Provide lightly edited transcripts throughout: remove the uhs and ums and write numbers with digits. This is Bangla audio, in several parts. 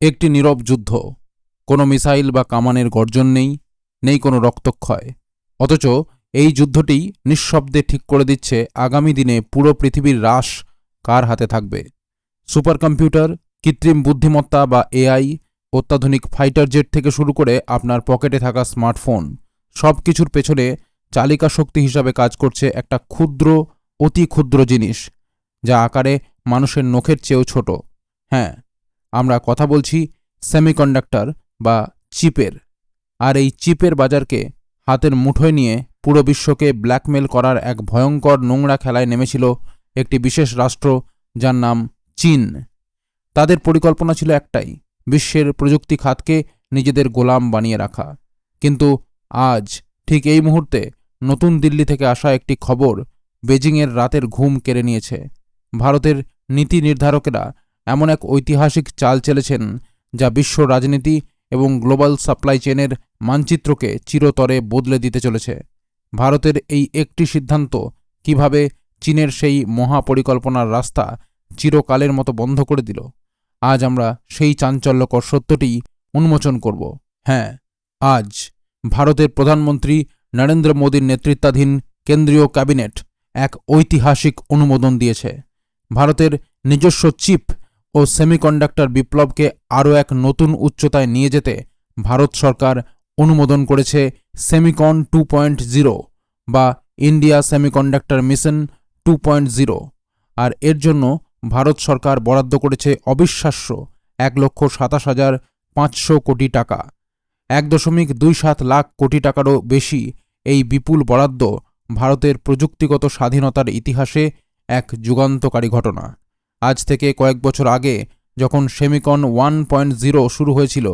একটি নীরব যুদ্ধ। কোনো মিসাইল বা কামানের গর্জন নেই, নেই কোনো রক্তক্ষয়। অথচ এই যুদ্ধটি নিঃশব্দে ঠিক করে দিচ্ছে আগামী দিনে পুরো পৃথিবীর রাশ কার হাতে থাকবে। সুপার কম্পিউটার, কৃত্রিম বুদ্ধিমত্তা বা এআই, অত্যাধুনিক ফাইটার জেট থেকে শুরু করে আপনার পকেটে থাকা স্মার্টফোন, সব কিছুর পেছনে চালিকা শক্তি হিসাবে কাজ করছে একটা ক্ষুদ্র, অতি ক্ষুদ্র জিনিস, যা আকারে মানুষের নখের চেয়েও ছোট। হ্যাঁ, আমরা কথা বলছি সেমিকন্ডাক্টর বা চিপের। আর এই চিপের বাজারকে হাতের মুঠোয় নিয়ে পুরো বিশ্বকে ব্ল্যাকমেল করার এক ভয়ঙ্কর নোংরা খেলায় নেমেছিল একটি বিশেষ রাষ্ট্র, যার নাম চীন। তাদের পরিকল্পনা ছিল একটাই, বিশ্বের প্রযুক্তি খাতকে নিজেদের গোলাম বানিয়ে রাখা। কিন্তু আজ, ঠিক এই মুহূর্তে, নতুন দিল্লি থেকে আসা একটি খবর বেজিংয়ের রাতের ঘুম কেড়ে নিয়েছে। ভারতের নীতি নির্ধারকেরা এমন এক ঐতিহাসিক চাল চেলেছেন, যা বিশ্ব রাজনীতি এবং গ্লোবাল সাপ্লাই চেনের মানচিত্রকে চিরতরে বদলে দিতে চলেছে। ভারতের এই একটি সিদ্ধান্ত কিভাবে চীনের সেই মহাপরিকল্পনার রাস্তা চিরকালের মতো বন্ধ করে দিল, আজ আমরা সেই চাঞ্চল্যকর সত্যটিই উন্মোচন করব। হ্যাঁ, আজ ভারতের প্রধানমন্ত্রী নরেন্দ্র মোদীর নেতৃত্বাধীন কেন্দ্রীয় ক্যাবিনেট এক ঐতিহাসিক অনুমোদন দিয়েছে। ভারতের নিজস্ব চিপ ও সেমিকন্ডাক্টর বিপ্লবকে আরও এক নতুন উচ্চতায় নিয়ে যেতে ভারত সরকার অনুমোদন করেছে সেমিকন 2.0 বা ইন্ডিয়া সেমিকন্ডাক্টর মিশন 2.0। আর এর জন্য ভারত সরকার বরাদ্দ করেছে অবিশ্বাস্য 1,27,500 কোটি টাকা। 1.27 লাখ কোটি টাকারও বেশি এই বিপুল বরাদ্দ ভারতের প্রযুক্তিগত স্বাধীনতার ইতিহাসে এক যুগান্তকারী ঘটনা। আজ থেকে কয়েক বছর আগে যখন সেমিকন 1.0 শুরু হয়েছিল,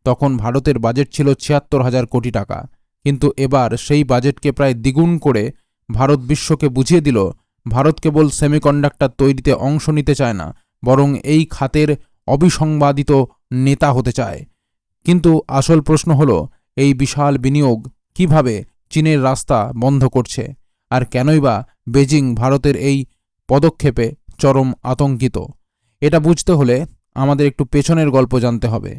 তখন ভারতের বাজেট ছিল 76,000 কোটি টাকা। কিন্তু এবার সেই বাজেটকে প্রায় দ্বিগুণ করে ভারত বিশ্বকে বুঝিয়ে দিল, ভারত কেবল সেমিকন্ডাক্টর তৈরিতে অংশ নিতে চায় না, বরং এই খাতের অবিসংবাদিত নেতা হতে চায়। কিন্তু আসল প্রশ্ন হল, এই বিশাল বিনিয়োগ কিভাবে চীনের রাস্তা বন্ধ করছে, আর কেনই বা বেজিং ভারতের এই পদক্ষেপে চরম আতঙ্কিত? এটা বুঝতে হলে আমাদের একটু পেছনের গল্প জানতে হবে।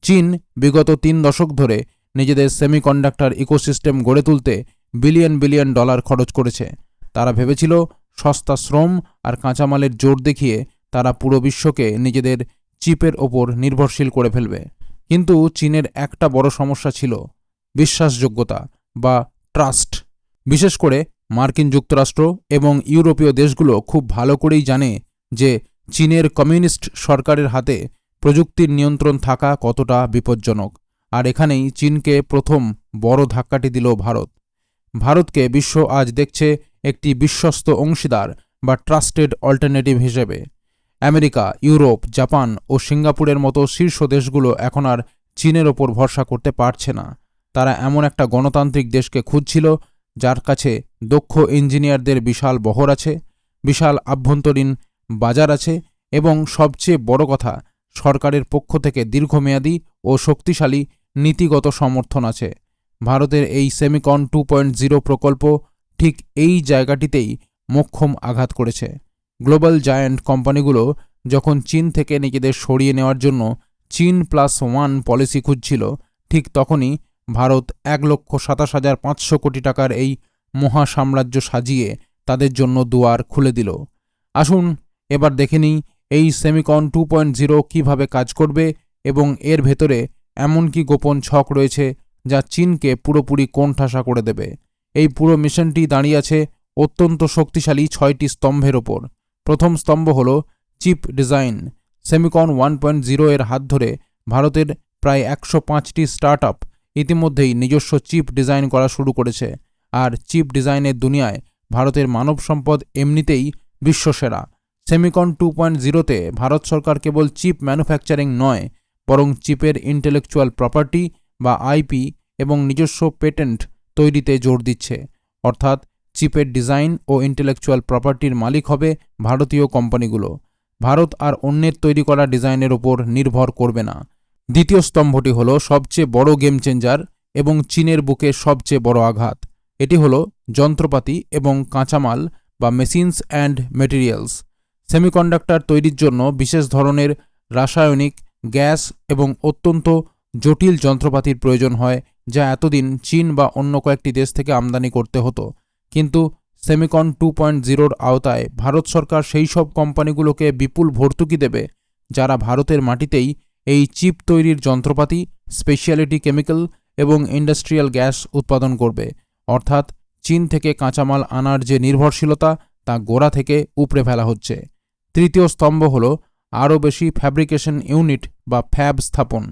চীন বিগত 3 দশক ধরে নিজেদের সেমিকন্ডাক্টর ইকোসিস্টেম গড়ে তুলতে বিলিয়ন বিলিয়ন ডলার খরচ করেছে। তারা ভেবেছিল সস্তা শ্রম আর কাঁচামালের জোর দেখিয়ে তারা পুরো বিশ্বকে নিজেদের চিপের ওপর নির্ভরশীল করে ফেলবে। কিন্তু চীনের একটা বড় সমস্যা ছিল বিশ্বাসযোগ্যতা বা ট্রাস্ট। বিশেষ করে মার্কিন যুক্তরাষ্ট্র এবং ইউরোপীয় দেশগুলো খুব ভালো করেই জানে যে চীনের কমিউনিস্ট সরকারের হাতে প্রযুক্তির নিয়ন্ত্রণ থাকা কতটা বিপজ্জনক। আর এখানেই চীনকে প্রথম বড় ধাক্কাটি দিল ভারত। ভারতকে বিশ্ব আজ দেখছে একটি বিশ্বস্ত অংশীদার বা ট্রাস্টেড অল্টারনেটিভ হিসেবে। আমেরিকা, ইউরোপ, জাপান ও সিঙ্গাপুরের মতো শীর্ষ দেশগুলো এখন আর চীনের ওপর ভরসা করতে পারছে না। তারা এমন একটা গণতান্ত্রিক দেশকে খুঁজছিল, যার কাছে দক্ষ ইঞ্জিনিয়ারদের বিশাল বহর আছে, বিশাল আভ্যন্তরীণ বাজার আছে এবং সবচেয়ে বড় কথা, সরকারের পক্ষ থেকে দীর্ঘমেয়াদী ও শক্তিশালী নীতিগত সমর্থন আছে। ভারতের এই সেমিকন 2.0 প্রকল্প ঠিক এই জায়গাটিতেই মোক্ষম আঘাত করেছে। গ্লোবাল জায়ান্ট কোম্পানিগুলো যখন চীন থেকে নিজেদের সরিয়ে নেওয়ার জন্য চীন+1 পলিসি খুঁজছিল, ঠিক তখনই ভারত 1,27,500 কোটি টাকার এই মহাসাম্রাজ্য সাজিয়ে তাদের জন্য দুয়ার খুলে দিল। আসুন এবার দেখে নিই এই সেমিকন 2.0 কিভাবে কাজ করবে এবং এর ভেতরে এমন কি গোপন ছক রয়েছে যা চীনকে পুরোপুরি কোণঠাসা করে দেবে। এই পুরো মিশনটি দাঁড়িয়ে আছে অত্যন্ত শক্তিশালী 6টি স্তম্ভের ওপর। প্রথম স্তম্ভ হল চিপ ডিজাইন। সেমিকন 1.0 এর হাত ধরে ভারতের প্রায় 105টি স্টার্টআপ ইতিমধ্যেই নিজস্ব চিপ ডিজাইন করা শুরু করেছে। আর চিপ ডিজাইনের দুনিয়ায় ভারতের মানব সম্পদ এমনিতেই বিশ্বসেরা। সেমিকন 2.0তে ভারত সরকার কেবল চিপ ম্যানুফ্যাকচারিং নয়, বরং চিপের ইন্টেলেকচুয়াল প্রপার্টি বা আইপি এবং নিজস্ব পেটেন্ট তৈরিতে জোর দিচ্ছে। অর্থাৎ চিপের ডিজাইন ও ইন্টেলেকচুয়াল প্রপার্টির মালিক হবে ভারতীয় কোম্পানিগুলো। ভারত আর অন্যের তৈরি করা ডিজাইনের ওপর নির্ভর করবে না। দ্বিতীয় স্তম্ভটি হল সবচেয়ে বড় গেম চেঞ্জার এবং চীনের বুকে সবচেয়ে বড় আঘাত। এটি হল যন্ত্রপাতি এবং কাঁচামাল বা মেশিনস অ্যান্ড মেটেরিয়ালস। সেমিকন্ডাক্টর তৈরির জন্য বিশেষ ধরনের রাসায়নিক গ্যাস এবং অত্যন্ত জটিল যন্ত্রপাতির প্রয়োজন হয়, যা এতদিন চীন বা অন্য কয়েকটি দেশ থেকে আমদানি করতে হতো। কিন্তু সেমিকন 2.0-র আওতায় ভারত সরকার সেই সব কোম্পানিগুলোকে বিপুল ভর্তুকি দেবে যারা ভারতের মাটিতেই এই চিপ তৈরির যন্ত্রপাতি, স্পেশালিটি কেমিক্যাল এবং ইন্ডাস্ট্রিয়াল গ্যাস উৎপাদন করবে। অর্থাৎ চীন থেকে কাঁচামাল আনার যে নির্ভরশীলতা তা গোড়া থেকে উপড়ে ফেলা হচ্ছে। তৃতীয় স্তম্ভ হল আরও বেশি ফ্যাব্রিকেশন ইউনিট বা ফ্যাব স্থাপন।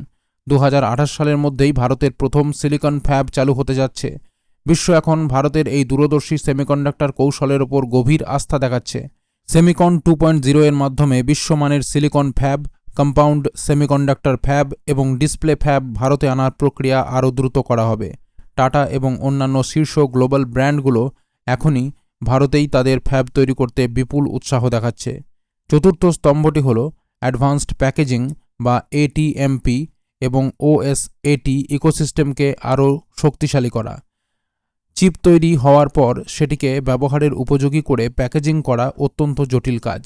2028 সালের মধ্যেই ভারতের প্রথম সিলিকন ফ্যাব চালু হতে যাচ্ছে। বিশ্ব এখন ভারতের এই দূরদর্শী সেমিকন্ডাক্টর কৌশলের ওপর গভীর আস্থা দেখাচ্ছে। সেমিকন 2.0 এর মাধ্যমে বিশ্বমানের silicon fab, compound semiconductor fab এবং ডিসপ্লে ফ্যাব ভারতে আনার প্রক্রিয়া আরও দ্রুত করা হবে। টাটা এবং অন্যান্য শীর্ষ গ্লোবাল ব্র্যান্ডগুলো এখনই ভারতেই তাদের ফ্যাব তৈরি করতে বিপুল উৎসাহ দেখাচ্ছে। চতুর্থ স্তম্ভটি হল অ্যাডভান্সড প্যাকেজিং বা এটিএমপি এবং ওএসএটি ইকোসিস্টেমকে আরও শক্তিশালী করা। চিপ তৈরি হওয়ার পর সেটিকে ব্যবহারের উপযোগী করে প্যাকেজিং করা অত্যন্ত জটিল কাজ।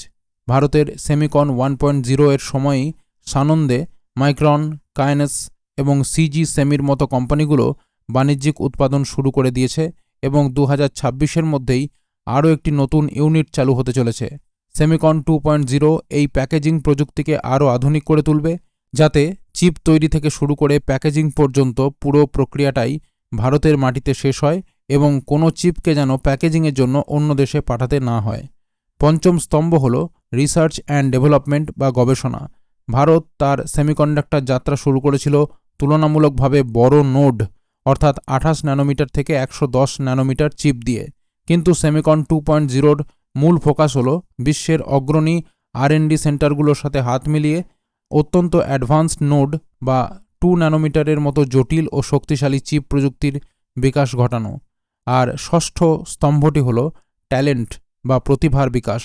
ভারতের সেমিকন 1.0 এর সময়ই সানন্দে, মাইক্রন, কাইনেস এবং সিজি সেমির মতো কোম্পানিগুলো বাণিজ্যিক উৎপাদন শুরু করে দিয়েছে এবং 2026-এর মধ্যেই আরও একটি নতুন ইউনিট চালু হতে চলেছে। সেমিকন 2.0 এই প্যাকেজিং প্রযুক্তিকে আরও আধুনিক করে তুলবে, যাতে চিপ তৈরি থেকে শুরু করে প্যাকেজিং পর্যন্ত পুরো প্রক্রিয়াটাই ভারতের মাটিতে শেষ হয় এবং কোনো চিপকে যেন প্যাকেজিংয়ের জন্য অন্য দেশে পাঠাতে না হয়। পঞ্চম স্তম্ভ হল রিসার্চ অ্যান্ড ডেভেলপমেন্ট বা গবেষণা। ভারত তার সেমিকন্ডাক্টর যাত্রা শুরু করেছিল তুলনামূলকভাবে বড় নোড অর্থাৎ 28 ন্যানোমিটার থেকে 110 ন্যানোমিটার চিপ দিয়ে। কিন্তু সেমিকন 2.0-র মূল ফোকাস হল বিশ্বের অগ্রণী R&D সেন্টারগুলোর সাথে হাত মিলিয়ে অত্যন্ত অ্যাডভান্সড নোড বা 2 ন্যানোমিটারের মতো জটিল ও শক্তিশালী চিপ প্রযুক্তির বিকাশ ঘটানো। আর ষষ্ঠ স্তম্ভটি হল ট্যালেন্ট বা প্রতিভার বিকাশ।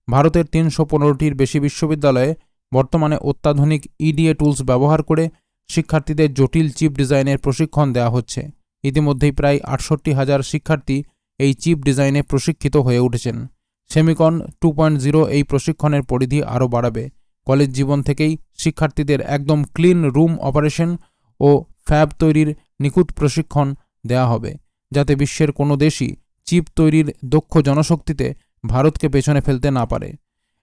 ভারতের 315টির বেশি বিশ্ববিদ্যালয়ে বর্তমানে অত্যাধুনিক ইডিএ টুলস ব্যবহার করে শিক্ষার্থীদের জটিল চিপ ডিজাইনের প্রশিক্ষণ দেওয়া হচ্ছে। ইতিমধ্যেই প্রায় 68,000 শিক্ষার্থী এই চিপ ডিজাইনে প্রশিক্ষিত হয়ে উঠেছেন। সেমিকন 2.0 এই প্রশিক্ষণের পরিধি আরও বাড়াবে। কলেজ জীবন থেকেই শিক্ষার্থীদের একদম ক্লিন রুম অপারেশন ও ফ্যাব তৈরির নিখুঁত প্রশিক্ষণ দেওয়া হবে, যাতে বিশ্বের কোনো দেশই চিপ তৈরির দক্ষ জনশক্তিতে ভারতকে পেছনে ফেলতে না পারে।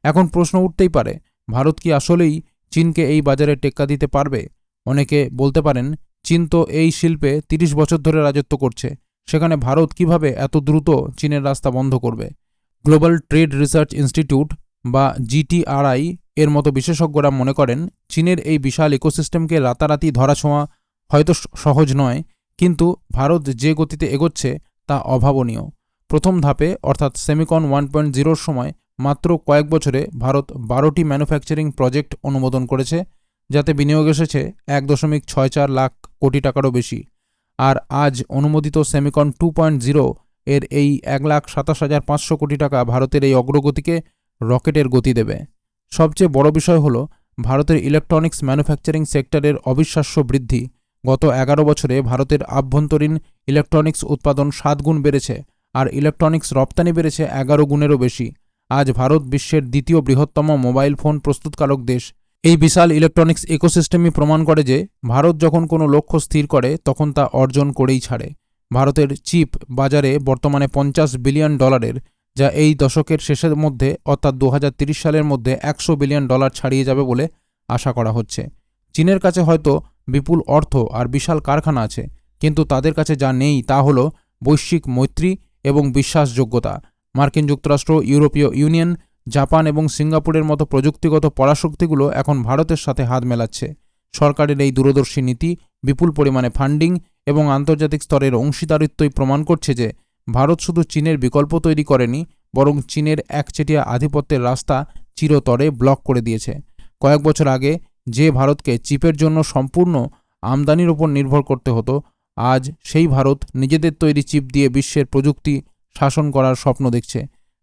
এখন প্রশ্ন উঠতেই পারে, ভারত কি আসলেই চীনকে এই বাজারে টেক্কা দিতে পারবে? অনেকে বলতে পারেন, চীন তো এই শিল্পে 30 বছর ধরে রাজত্ব করছে, সেখানে ভারত কিভাবে এত দ্রুত চীনের রাস্তা বন্ধ করবে? গ্লোবাল ট্রেড রিসার্চ ইনস্টিটিউট বা জিটিআরআই এর মতো বিশেষজ্ঞরা মনে করেন, চীনের এই বিশাল ইকোসিস্টেমকে রাতারাতি ধরাছোঁয়া হয়তো সহজ নয়, কিন্তু ভারত যে গতিতে এগোচ্ছে তা অভাবনীয়। প্রথম ধাপে অর্থাৎ সেমিকন 1.0-র সময় মাত্র কয়েক বছরে ভারত 12টি ম্যানুফ্যাকচারিং প্রজেক্ট অনুমোদন করেছে, যাতে বিনিয়োগ এসেছে 1.64 লাখ কোটি টাকারও বেশি। আর আজ অনুমোদিত সেমিকন 2.0 এর এই 1,27,500 কোটি টাকা ভারতের এই অগ্রগতিকে রকেটের গতি দেবে। সবচেয়ে বড় বিষয় হল ভারতের ইলেকট্রনিক্স ম্যানুফ্যাকচারিং সেক্টরের অবিশ্বাস্য বৃদ্ধি। গত 11 বছরে ভারতের আভ্যন্তরীণ ইলেকট্রনিক্স উৎপাদন 7 গুণ বেড়েছে, আর ইলেকট্রনিক্স রপ্তানি বেড়েছে 11 গুণেরও বেশি। আজ ভারত বিশ্বের দ্বিতীয় বৃহত্তম মোবাইল ফোন প্রস্তুতকারক দেশ। এই বিশাল ইলেকট্রনিক্স ইকোসিস্টেমই প্রমাণ করে যে ভারত যখন কোনো লক্ষ্য স্থির করে তখন তা অর্জন করেই ছাড়ে। ভারতের চিপ বাজারে বর্তমানে $50 বিলিয়ন, যা এই দশকের শেষের মধ্যে অর্থাৎ 2030 সালের মধ্যে $100 বিলিয়ন ছাড়িয়ে যাবে বলে আশা করা হচ্ছে। চীনের কাছে হয়তো বিপুল অর্থ আর বিশাল কারখানা আছে, কিন্তু তাদের কাছে যা নেই তা হল বৈশ্বিক মৈত্রী এবং বিশ্বাসযোগ্যতা। মার্কিন যুক্তরাষ্ট্র, ইউরোপীয় ইউনিয়ন, জাপান এবং সিঙ্গাপুরের মতো প্রযুক্তিগত পরাশক্তিগুলো এখন ভারতের সাথে হাত মেলাচ্ছে। সরকারের এই দূরদর্শী নীতি, বিপুল পরিমাণে ফান্ডিং এবং আন্তর্জাতিক স্তরের অংশীদারিত্বই প্রমাণ করছে যে ভারত শুধু চীনের বিকল্প তৈরি করেনি, বরং চীনের একচেটিয়া আধিপত্যের রাস্তা চিরতরে ব্লক করে দিয়েছে। কয়েক বছর আগে যে ভারতকে চিপের জন্য সম্পূর্ণ আমদানির উপর নির্ভর করতে হতো, আজ সেই ভারত নিজেদের তৈরি চিপ দিয়ে বিশ্বের প্রযুক্তি শাসন করার স্বপ্ন দেখছে।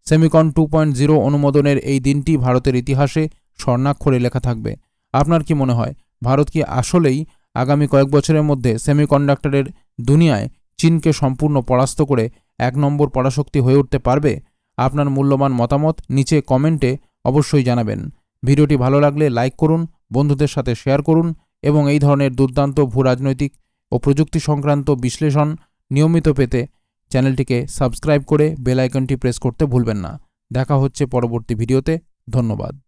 সেমিকন 2.0 অনুমোদনের এই দিনটি ভারতের ইতিহাসে স্বর্ণাক্ষরে লেখা থাকবে। আপনার কি মনে হয়, ভারত কি আসলেই আগামী কয়েক বছরের মধ্যে সেমিকন্ডাক্টরের দুনিয়ায় চীনকে সম্পূর্ণ পরাস্ত করে 1 নম্বর পরাশক্তি হয়ে উঠতে পারবে? আপনার মূল্যবান মতামত নিচে কমেন্টে অবশ্যই জানাবেন। ভিডিওটি ভালো লাগলে লাইক করুন, বন্ধুদের সাথে শেয়ার করুন এবং এই ধরনের দুর্দান্ত ভূরাজনৈতিক ও প্রযুক্তি সংক্রান্ত বিশ্লেষণ নিয়মিত পেতে চ্যানেলটিকে সাবস্ক্রাইব করে বেল আইকনটি প্রেস করতে ভুলবেন না। দেখা হচ্ছে পরবর্তী ভিডিওতে। ধন্যবাদ।